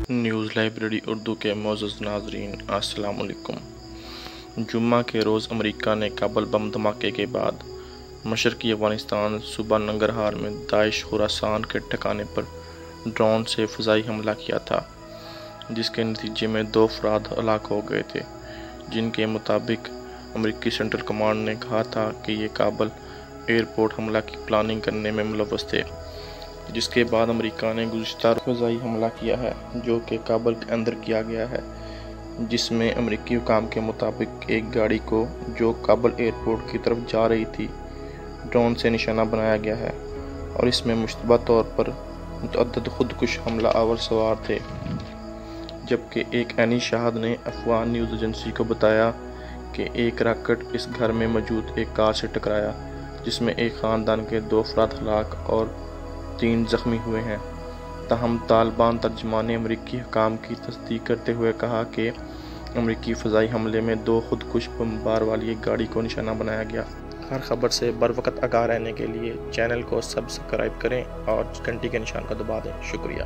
News library Urdu کے معزز ناظرین السلام علیکم۔ جمعہ کے روز امریکہ نے کابل بم دھماکے کے بعد مشرقی افغانستان صوبہ ننگرہار میں داعش خراسان کے ٹھکانے پر ڈرون سے فضائی حملہ کیا تھا، جس کے نتیجے میں 2 افراد ہلاک ہو گئے تھے، جن کے مطابق امریکی سینٹرل کمانڈ نے کہا تھا کہ یہ کابل ایئرپورٹ حملہ کی پلاننگ کرنے میں ملوث تھے، جس کے بعد امریکہ نے گزشتہ فضائی حملہ کیا ہے جو کہ کابل کے اندر کیا گیا ہے، جس میں امریکی حکام کے مطابق ایک گاڑی کو جو کابل ایئرپورٹ کی طرف جا رہی تھی ڈرون سے نشانہ بنایا گیا ہے، اور اس میں مشتبہ طور پر متعدد خودکش حملہ آور سوار تھے، جبکہ ایک عینی شاہد نے افغان نیوز ایجنسی کو بتایا کہ ایک راکٹ اس گھر میں موجود ایک کار سے ٹکرایا، جس میں ایک خاندان کے 2 افراد ہلاک اور 3 زخمی ہوئے ہیں۔ تاہم طالبان ترجمان نے امریکی حکام کی تصدیق کرتے ہوئے کہا کہ امریکی فضائی حملے میں 2 خودکش بمبار والی ایک گاڑی کو نشانہ بنایا گیا۔ ہر خبر سے بروقت آگاہ رہنے کے لیے چینل کو سبسکرائب کریں اور گھنٹی کے نشان کو دبا دیں۔ شکریہ۔